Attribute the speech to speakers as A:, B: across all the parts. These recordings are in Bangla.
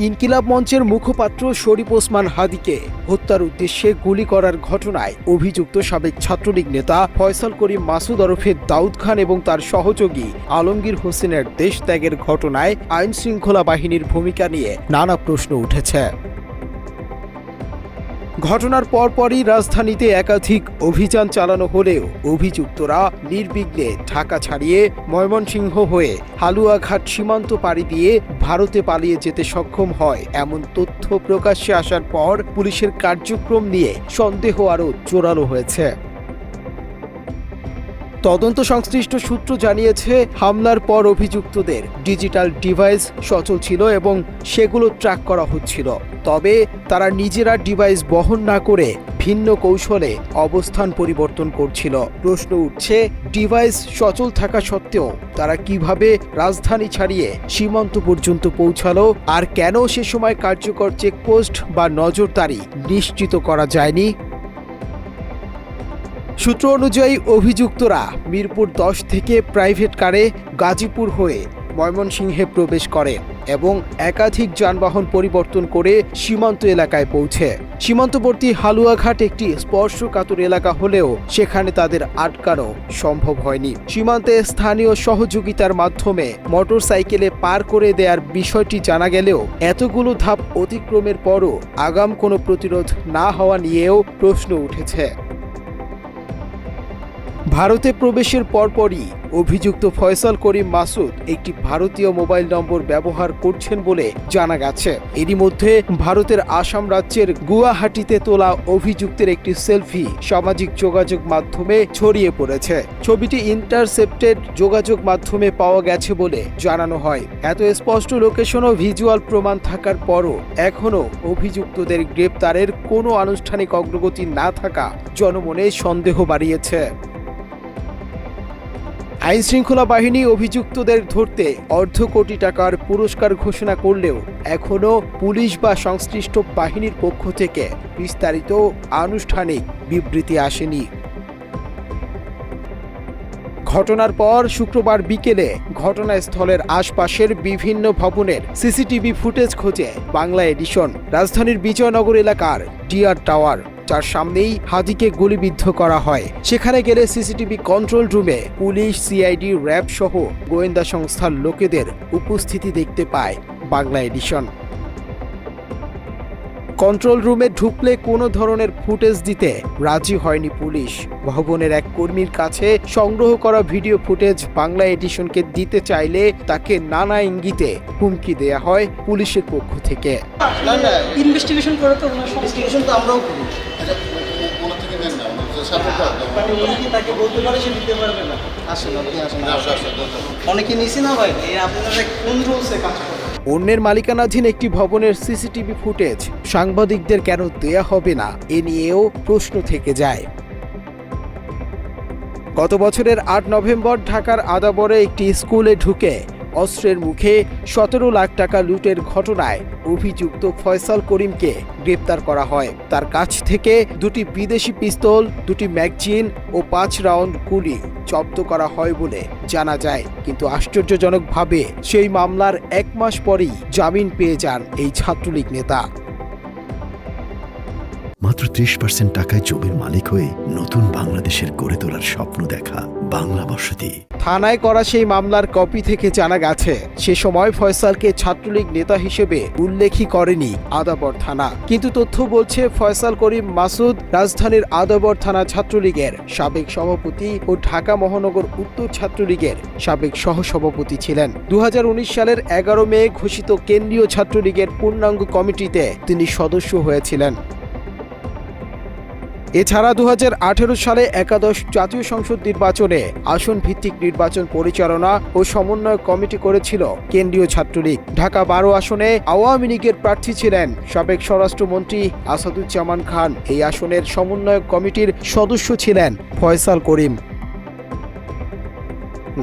A: ইনকিলাব মঞ্চের মুখপাত্র শরীফ ওসমান হাদীকে হত্যার উদ্দেশ্যে গুলি করার ঘটনায় অভিযুক্ত সাবেক ছাত্রলীগ নেতা ফয়সাল করিম মাসুদ ওরফে দাউদ খান এবং তার সহযোগী আলমগীর হোসেনের দেশ ত্যাগের ঘটনায় আইনশৃঙ্খলা বাহিনীর ভূমিকা নিয়ে নানা প্রশ্ন উঠেছে। ঘটনার পরপরই রাজধানীতে একাধিক অভিযান চালানো হলেও অভিযুক্তরা নির্বিঘ্নে ঢাকা ছাড়িয়ে ময়মনসিংহ হয়ে হালুয়াঘাট সীমান্ত পাড়ি দিয়ে ভারতে পালিয়ে যেতে সক্ষম হয় এমন তথ্য প্রকাশ্যে আসার পর পুলিশের কার্যক্রম নিয়ে সন্দেহ আরও জোরালো হয়েছে। তদন্ত সংশ্লিষ্ট সূত্র জানিয়েছে, হামলার পর অভিযুক্তদের ডিজিটাল ডিভাইস সচল ছিল এবং সেগুলো ট্র্যাক করা হচ্ছিল। তবে তারা নিজেরা ডিভাইস বহন না করে ভিন্ন কৌশলে অবস্থান পরিবর্তন করছিল। প্রশ্ন উঠছে, ডিভাইস সচল থাকা সত্ত্বেও তারা কিভাবে রাজধানী ছাড়িয়ে সীমান্ত পর্যন্ত পৌঁছালো, আর কেন সে সময় কার্যকর চেকপোস্ট বা নজরদারি নিশ্চিত করা যায়নি। সূত্র অনুযায়ী অভিযুক্তরা মিরপুর 10 থেকে প্রাইভেট কারে গাজীপুর হয়ে ময়মনসিংহে প্রবেশ করে এবং একাধিক যানবাহন পরিবর্তন করে সীমান্ত এলাকায় পৌঁছে। সীমান্তবর্তী হালুয়াঘাট একটি স্পর্শকাতর এলাকা হলেও সেখানে তাদের আটকানো সম্ভব হয়নি। সীমান্তে স্থানীয় সহযোগিতার মাধ্যমে মোটরসাইকেলে পার করে দেওয়ার বিষয়টি জানা গেলেও এতগুলো ধাপ অতিক্রমের পরও আগাম কোনো প্রতিরোধ না হওয়া নিয়েও প্রশ্ন উঠেছে। ভারতে প্রবেশের পরপরই অভিযুক্ত ফয়সাল করিম মাসুদ একটি ভারতীয় মোবাইল নম্বর ব্যবহার করছেন বলে জানা গেছে। এরই মধ্যে ভারতের আসাম রাজ্যের গুয়াহাটিতে তোলা অভিযুক্তের একটি সেলফি সামাজিক যোগাযোগ মাধ্যমে ছড়িয়ে পড়েছে। ছবিটি ইন্টারসেপ্টেড যোগাযোগ মাধ্যমে পাওয়া গেছে বলে জানানো হয়। এত স্পষ্ট লোকেশন ও ভিজুয়াল প্রমাণ থাকার পরও এখনও অভিযুক্তদের গ্রেপ্তারের কোনো আনুষ্ঠানিক অগ্রগতি না থাকা জনমনে সন্দেহ বাড়িয়েছে। আইনশৃঙ্খলা বাহিনী অভিযুক্তদের ধরতে অর্ধ কোটি টাকার পুরস্কার ঘোষণা করলেও এখনও পুলিশ বা সংশ্লিষ্ট বাহিনীর পক্ষ থেকে বিস্তারিত আনুষ্ঠানিক বিবৃতি আসেনি। ঘটনার পর শুক্রবার বিকেলে ঘটনাস্থলের আশপাশের বিভিন্ন ভবনের সিসিটিভি ফুটেজ খোঁজে বাংলা এডিশন। রাজধানীর বিজয়নগর এলাকার ডিআর টাওয়ার, যার সামনেই হাদীকে গুলিবিদ্ধ করা হয়, সেখানে গেলে সিসিটিভি কন্ট্রোল রুমে পুলিশ, সিআইডি, র্যাব সহ গোয়েন্দা সংস্থার লোকেদের উপস্থিতি দেখতে পায় বাংলা এডিশন। কন্ট্রোল রুমে ঢুকলে কোনো ধরনের ফুটেজ দিতে রাজি হয়নি পুলিশ। ভবনের এক কর্মীর কাছে সংগ্রহ করা ভিডিও ফুটেজ বাংলা এডিশনকে দিতে চাইলে তাকে নানা ইঙ্গিতে হুমকি দেয়া হয় পুলিশের পক্ষ থেকে।
B: ইনভেস্টিগেশন করে তো ইনভেস্টিগেশন তো আমরাও করি। তাকে বলতে পারে সে দিতে পারবে না। আসলে অনেকে নিছি না ভাই, আপনারা কোন রুলসে কাজ করেন?
A: অন্যের মালিকানাধীন একটি ভবনের সিসিটিভি ফুটেজ সাংবাদিকদের কেন দেয়া হবে না, এ নিয়েও প্রশ্ন থেকে যায়। গত বছরের 8 নভেম্বর ঢাকার আদাবরে একটি স্কুলে ঢুকে অস্ত্রের মুখে 17 লাখ টাকা লুটের ঘটনায় অভিযুক্ত ফয়সাল করিমকে গ্রেপ্তার করা হয়। তার কাছ থেকে 2টি বিদেশি পিস্তল, 2টি ম্যাগজিন ও 5 রাউন্ড গুলি জব্দ করা হয় বলে জানা যায়। কিন্তু আশ্চর্যজনকভাবে সেই মামলার 1 মাস পরেই জামিন পেয়ে যান এই ছাত্রলীগ নেতা।
C: মাত্র 30% টাকায় জমির মালিক হয়ে নতুন বাংলাদেশের গড়ে তোলার স্বপ্ন দেখা বাংলা বসতি।
A: থানায় করা সেই মামলার কপি থেকে জানা গেছে, সে সময় ফয়সালকে ছাত্রলীগ নেতা হিসেবে উল্লেখই করেনি আদাবর থানা। কিন্তু তথ্য বলছে ফয়সাল করিম মাসুদ রাজধানীর আদাবর থানা ছাত্রলীগের সাবেক সভাপতি ও ঢাকা মহানগর উত্তর ছাত্রলীগের সাবেক সহসভাপতি ছিলেন। 2019 সালের 11 মে ঘোষিত কেন্দ্রীয় ছাত্রলীগের পূর্ণাঙ্গ কমিটিতে তিনি সদস্য হয়েছিলেন। এছাড়া 2018 সালে একাদশ জাতীয় সংসদ নির্বাচনে আসন ভিত্তিক নির্বাচন পরিচালনা ও সমন্বয় কমিটি করেছিল কেন্দ্রীয় ছাত্রলীগ। ঢাকা 12 আসনে আওয়ামী লীগের প্রার্থী ছিলেন সাবেক স্বরাষ্ট্রমন্ত্রী আসাদুজ্জামান খান। এই আসনের সমন্বয় কমিটির সদস্য ছিলেন ফয়সাল করিম।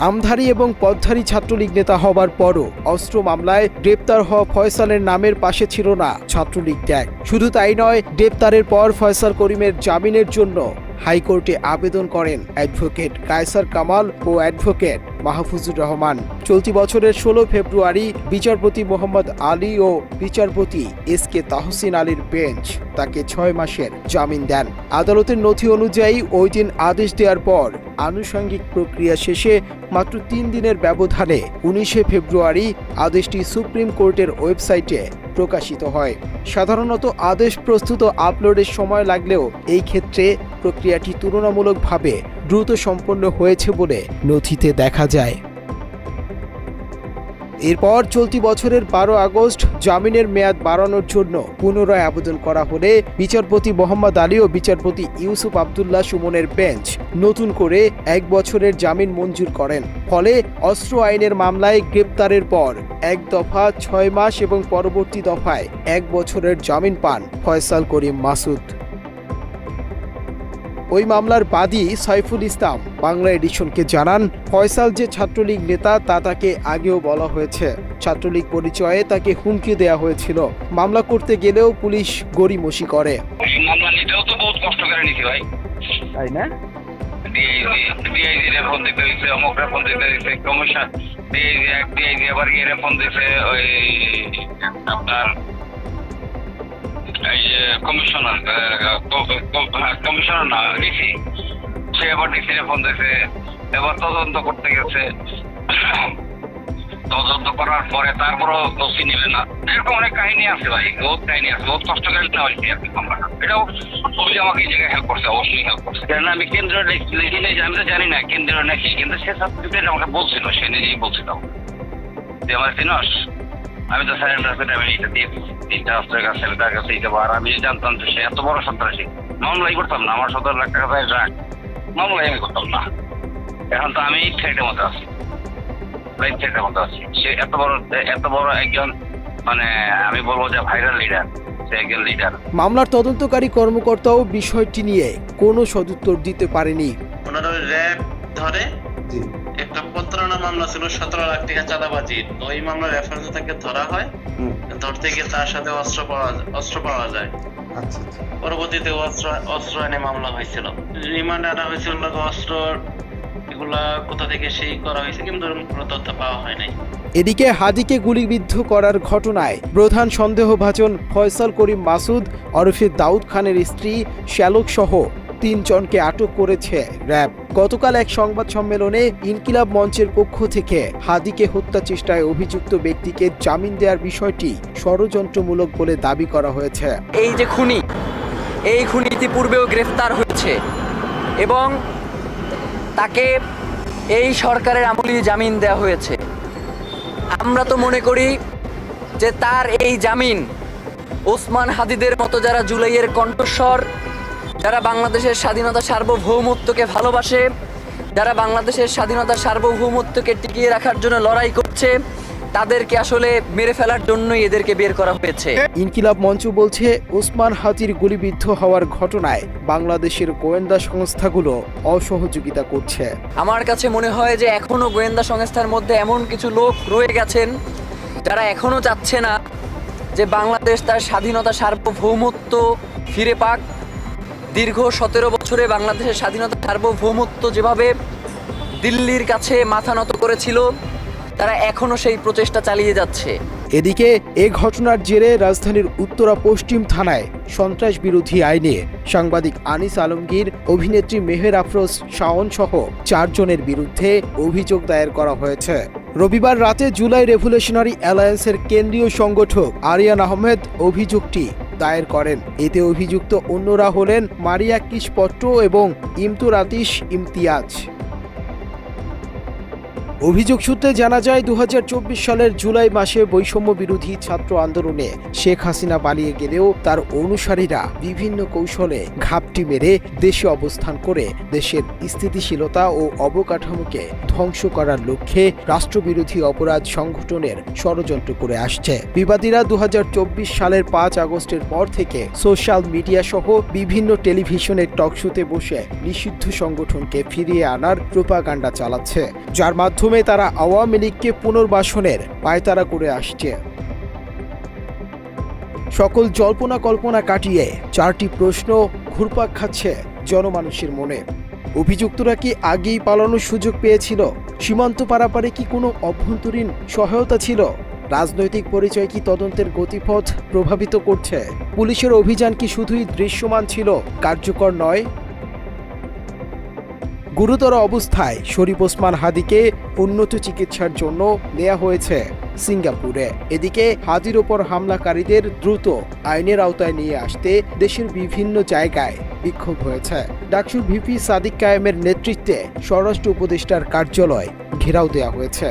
A: নামধারী এবং পদধারী ছাত্রলীগ নেতা হবার পরও অস্ত্র মামলায় গ্রেপ্তার হওয়া ফয়সালের নামের পাশে ছিল না ছাত্রলীগ ত্যাগ। শুধু তাই নয়, গ্রেপ্তারের পর ফয়সাল করিমের জামিনের জন্য হাইকোর্টে আবেদন করেন অ্যাডভোকেট কায়সার কামাল ও অ্যাডভোকেট মাহফুজুর রহমান। চলতি বছরের 16 ফেব্রুয়ারি বিচারপতি মোহাম্মদ আলী ও বিচারপতি এস.কে তাহসিন আলীর বেঞ্চ তাকে 6 মাসের জামিন দেন। আদালতের নথি অনুযায়ী ওই দিন আদেশ দেওয়ার পর আনুষঙ্গিক প্রক্রিয়া শেষে মাত্র 3 দিনের ব্যবধানে 19 ফেব্রুয়ারি আদেশটি সুপ্রিম কোর্টের ওয়েবসাইটে প্রকাশিত হয়। সাধারণত আদেশ প্রস্তুত আপলোডের সময় লাগলেও এই ক্ষেত্রে প্রক্রিয়াটি তুলনামূলকভাবে দ্রুত সম্পন্ন হয়েছে বলে নথিতে দেখা যায়। এরপর চলতি বছরের 12 আগস্ট জামিনের মেয়াদ বাড়ানোর জন্য পুনরায় আবেদন করা হলে বিচারপতি মোহাম্মদ আলী ও বিচারপতি ইউসুফ আবদুল্লাহ সুমনের বেঞ্চ নতুন করে 1 বছরের জামিন মঞ্জুর করেন। ফলে অস্ত্র আইনের মামলায় গ্রেপ্তারের পর 1 দফা 6 মাস এবং পরবর্তী দফায় 1 বছরের জামিন পান ফয়সাল করিম মাসুদ। ওই মামলার বাদী সাইফুল ইসলাম বাংলা এডিশনকে জানান, ফয়সাল যে ছাত্রলীগ নেতা তা তাকে আগেও বলা হয়েছে। ছাত্রলীগ পরিচয়ে তাকে হুমকি দেওয়া হয়েছিল। মামলা করতে গেলেও পুলিশ গড়িমসি করে।
D: মামলা নিতেও তো বহুত কষ্ট করে নিছি ভাই,
E: তাই না?
D: ডিআইজি রে ফোন দিতে দিচ্ছে, অমুকরা ফোন দিতে দিচ্ছে, কমিশন ডিআইজি আবার গিয়ে ফোন দিচ্ছে ওই আপনার কমিশনার না ডিসি, সে আবার ডিসি রে ফোন দিয়েছে, এবার তদন্ত করতে গেছে, তদন্ত করার পরে তারপরও ওসি নেবে না। এরকম অনেক কাহিনী আছে ভাই, বহুত কাহিনী আছে, বহুত কষ্ট করে নেওয়া হয়েছে আর কি মামলাটা। এটাও পুলিশ আমাকে এই জায়গায় হেল্প করছে, অবশ্যই হেল্প করছে। কেননা আমি কেন্দ্রীয় লিখি নেই, আমি তো জানি না কেন্দ্রীয় নাকি, কিন্তু সে সাবজেক্টে আমাকে বলছিল, সে নিজেই বলছিল যে আমার চিনস, আমি তো স্যারেন্ডার করে আমি এটা দিয়ে দিচ্ছি 3টা অস্ত্রের কাছে তার কাছে দিতে পার। আমি জানতাম যে সে এত বড় সন্ত্রাসী, মামলাই করতাম না। আমার 17 লাখ টাকা রাখ, মামলাই আমি করতাম না। এখন তো আমি থ্রেটের মধ্যে আছি, থ্রেটের মধ্যে আছি। সে এত বড় একজন, মানে আমি বলবো যে ভাইরাল লিডার, সে একজন লিডার।
A: মামলার তদন্তকারী কর্মকর্তাও বিষয়টি নিয়ে কোনো সদুত্তর দিতে পারেনি।
F: ওনারা র্যাব ধরে একটা প্রতারণা মামলা ছিল 17 লাখ টাকা চাঁদাবাজির, ওই মামলার রেফারেন্সে তাকে ধরা হয়। ধরতে গিয়ে তার সাথে অস্ত্র পাওয়া যায়। পরবর্তীতে অস্ত্র আইনে মামলা হয়েছিল, রিমান্ডে আনা হয়েছিল। অস্ত্র এগুলা কোথা থেকে সেই করা হয়েছে, কিন্তু কোনো তথ্য পাওয়া হয় নাই।
A: এদিকে হাদিকে গুলিবিদ্ধ করার ঘটনায় প্রধান সন্দেহভাজন ফয়সাল করিম মাসুদ ওরফে দাউদ খানের স্ত্রী শ্যালক সহ 3 জনকে আটক করেছে র্যাব। গতকাল এক সংবাদ সম্মেলনে ইনকিলাব মঞ্চের পক্ষ থেকে হাদিকে হত্যা চেষ্টায় অভিযুক্ত ব্যক্তিকে জামিন দেওয়ার বিষয়টি ষড়যন্ত্রমূলক বলে দাবি করা হয়েছে।
G: এই যে খুনি, এই খুনি ইতিপূর্বেও গ্রেফতার হয়েছে এবং তাকে এই সরকারের আমলেই জামিন দেওয়া হয়েছে। আমরা তো মনে করি যে তার এই জামিন ওসমান হাদিদের মতো যারা জুলাইয়ের কণ্ঠস্বর, যারা বাংলাদেশের স্বাধীনতা সার্বভৌমত্বকে ভালোবাসে, যারা বাংলাদেশের স্বাধীনতা সার্বভৌমত্বকে টিকিয়ে রাখার জন্য লড়াই করছে, তাদেরকে আসলে মেরে ফেলার জন্যই এদেরকে বের করা হয়েছে।
A: ইনকিলাব মঞ্চ বলছে, ওসমান হাদির গুলিবিদ্ধ হওয়ার ঘটনায় বাংলাদেশের গোয়েন্দা সংস্থাগুলো অসহযোগিতা করছে।
G: আমার কাছে মনে হয় যে এখনো গোয়েন্দা সংস্থার মধ্যে এমন কিছু লোক রয়ে গেছেন যারা এখনো চাচ্ছে না যে বাংলাদেশ তার স্বাধীনতা সার্বভৌমত্ব ফিরে পাক। দীর্ঘ 17 বছরে বাংলাদেশের স্বাধীনতা সার্বভৌমত্ব যেভাবে দিল্লির কাছে মাথা নত করেছিল, তারা এখনো সেই প্রচেষ্টা চালিয়ে যাচ্ছে।
A: এদিকে এ ঘটনার জেরে রাজধানীর উত্তরা পশ্চিম থানায় সন্ত্রাস বিরোধী আইনে সাংবাদিক আনিস আলমগীর, অভিনেত্রী মেহের আফরোজ শাওন সহ 4 জনের বিরুদ্ধে অভিযোগ দায়ের করা হয়েছে। রবিবার রাতে জুলাই রেভলিউশনারি অ্যালায়েন্সের কেন্দ্রীয় সংগঠক আরিয়ান আহমেদ অভিযোগটি দায়ের করেন। এতে অভিযুক্ত অন্যরা হলেন মারিয়া কিশপট্ট এবং ইমতুর আতিশ ইমতিয়াজ। অভিযোগ সূত্রে জানা যায় 2024 সালের জুলাই মাসে বৈষম্য বিরোধী ছাত্র আন্দোলনে শেখ হাসিনা পালিয়ে গেলেও তার অনুসারীরা বিভিন্ন কৌশলে ঘাপটি মেরে দেশে অবস্থান করে দেশের স্থিতিশীলতা ও অবকাঠামোকে ধ্বংস করার লক্ষ্যে রাষ্ট্রবিরোধী অপরাধ সংগঠনের ষড়যন্ত্র করে আসছে। বিবাদীরা 2024 সালের 5 আগস্টের পর থেকে সোশ্যাল মিডিয়া সহ বিভিন্ন টেলিভিশনের টকশোতে বসে নিষিদ্ধ সংগঠনকে ফিরিয়ে আনার প্রোপাগান্ডা চালাচ্ছে, যার মাধ্যমে তারা আওয়ামী লীগকে পুনর্বাসনের পায়তারা করে আসছে। সকল জল্পনা কল্পনা কাটিয়ে 4টি প্রশ্ন ঘুরপাক খাচ্ছে জনমানুষের মনে। অভিযুক্তরা কি আগেই পালানোর সুযোগ পেয়েছিল? সীমান্ত পারাপারে কি কোনো অভ্যন্তরীণ সহায়তা ছিল? রাজনৈতিক পরিচয় কি তদন্তের গতিপথ প্রভাবিত করছে? পুলিশের অভিযান কি শুধুই দৃশ্যমান ছিল, কার্যকর নয়? গুরুতর অবস্থায় শরীফ ওসমান হাদিকে উন্নত চিকিৎসার জন্য নেওয়া হয়েছে সিঙ্গাপুরে। এদিকে হাদির ওপর হামলাকারীদের দ্রুত আইনের আওতায় নিয়ে আসতে দেশের বিভিন্ন জায়গায় বিক্ষোভ হয়েছে। ডাকসুর ভিপি সাদিক কায়েমের নেতৃত্বে স্বরাষ্ট্র উপদেষ্টার কার্যালয় ঘেরাও দেওয়া হয়েছে।